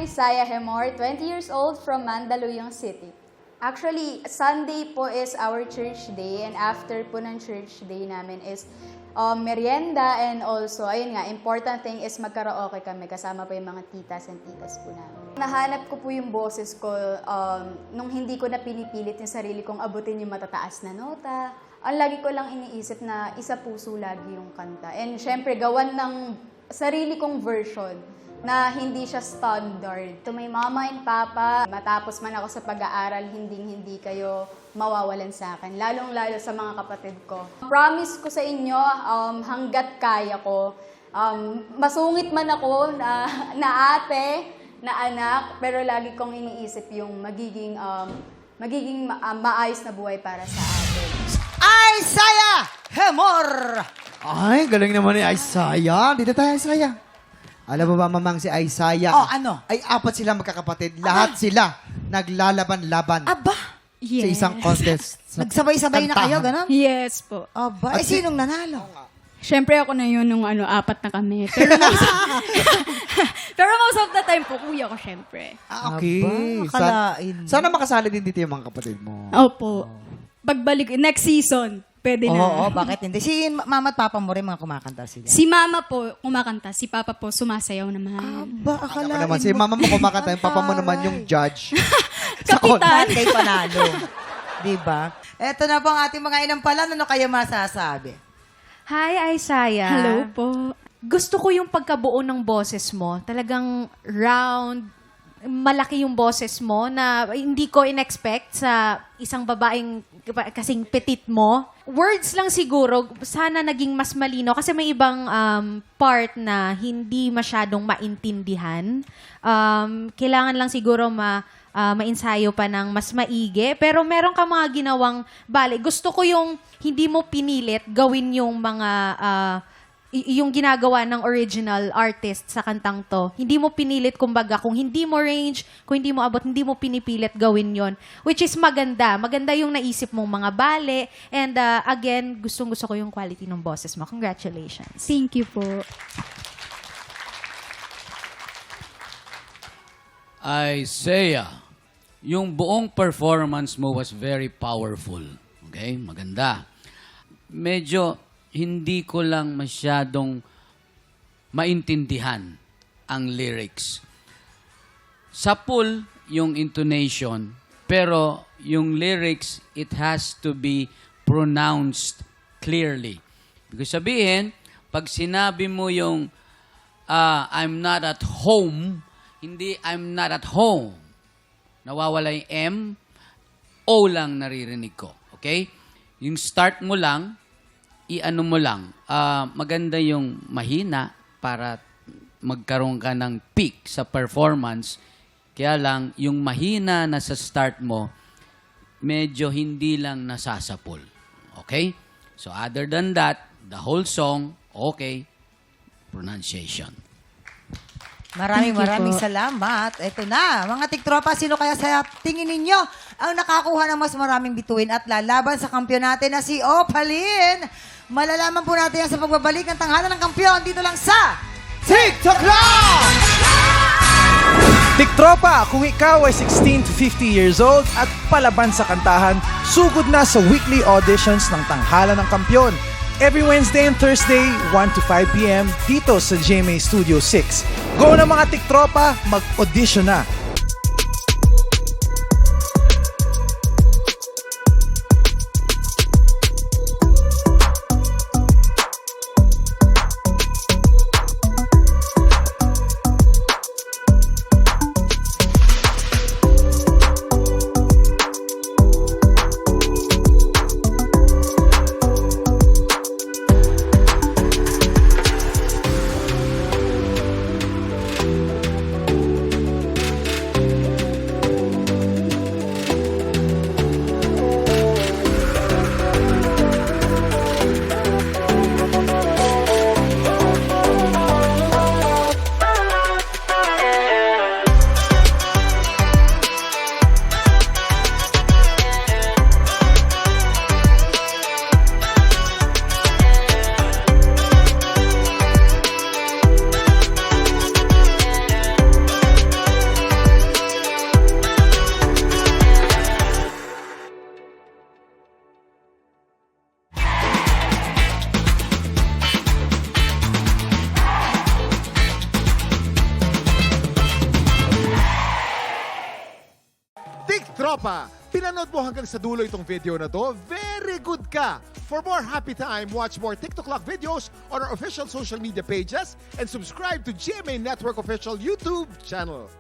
Saya Hemor, 20 years old from Mandaluyong City. Actually, Sunday po is our church day and after po ng church day namin is merienda and also, ayun nga, important thing is magkaraoke kami kasama pa yung mga titas and titas po namin. Nahanap ko po yung boses ko nung hindi ko na pinipilit yung sarili kong abutin yung matataas na nota. Ang lagi ko lang iniisip na isa puso lagi yung kanta. And syempre, gawan ng sarili kong version na hindi siya standard. To my mama and papa, matapos man ako sa pag-aaral, hindi kayo mawawalan sa akin. Lalong-lalo sa mga kapatid ko. Promise ko sa inyo, hanggat kaya ko, masungit man ako na ate, na anak, pero lagi kong iniisip yung magiging maayos na buhay para sa atin. Isaiah Hemor! Ay, galing naman ni Isaiah. Dito tayo, Isaiah. Alam mo ba, mamang si Isaiah? Oh, ano? Ay, 4 sila magkakapatid. Lahat sila naglalaban-laban Aba! sa isang contest. Sa Nagsabay-sabay na kayo, kantahan. gano'n? Yes po. Aba, At sinong nanalo? Siyempre ako na yun nung 4 na kami. Pero most of the time po, kuya ko siyempre. Okay. Aba, akalain mo. Sana makasali din dito yung mga kapatid mo. Opo. Pagbalik, next season, pwede na. Oo, bakit hindi? Si mama at papa mo rin mga kumakanta sila. Si mama po kumakanta, si papa po sumasayaw naman. Aba, akalain Ako naman, si mama mo kumakanta, yung papa mo naman yung judge. Sa Kapitan. Lahat kayo panalo. Diba? Eto na po ang ating mga inampalan. Ano kayo masasabi? Hi, Isaiah. Hello po. Gusto ko yung pagkabuo ng boses mo. Talagang round, malaki yung boses mo na hindi ko in-expect sa isang babaeng kasing petit mo. Words lang siguro, sana naging mas malino kasi may ibang part na hindi masyadong maintindihan. Kailangan lang siguro mainsayo pa ng mas maigi. Pero meron ka mga ginawang bale. Gusto ko yung hindi mo pinilit gawin yung mga yung ginagawa ng original artist sa kantang to. Hindi mo pinilit, kumbaga, kung hindi mo range, kung hindi mo abot, hindi mo pinipilit gawin yon, which is maganda. Maganda yung naisip mong mga bale. And again, gustong-gusto ko yung quality ng boses mo. Congratulations. Thank you po. Isaiah, yung buong performance mo was very powerful. Okay? Maganda. Medyo hindi ko lang masyadong maintindihan ang lyrics. Sapul yung intonation, pero yung lyrics, it has to be pronounced clearly. Ibig sabihin, pag sinabi mo yung I'm not at home, hindi I'm not at home. Nawawala yung M, O lang naririnig ko. Okay? Yung start mo lang, i-ano mo lang, maganda yung mahina para magkaroon ka ng peak sa performance. Kaya lang, yung mahina na sa start mo, medyo hindi lang nasasapul. Okay? So other than that, the whole song, okay, pronunciation. Maraming salamat. Ito na, mga tiktropa, sino kaya sa tingin ninyo ang nakakuha ng mas maraming bituin at lalaban sa kampiyon natin na si Opaline? Malalaman po natin yan sa pagbabalik ng tanghalan ng kampiyon dito lang sa TikTok Live! Tiktropa, kung ikaw ay 16 to 50 years old at palaban sa kantahan, sugod na sa weekly auditions ng Tanghalan ng Kampiyon. Every Wednesday and Thursday, 1 to 5 p.m. dito sa GMA Studio 6. Go na mga Tiktropa, mag-audition na! Tropa, pinanood mo hanggang sa dulo itong video na to? Very good ka! For more happy time, watch more TikTok Clock videos on our official social media pages and subscribe to GMA Network official YouTube channel.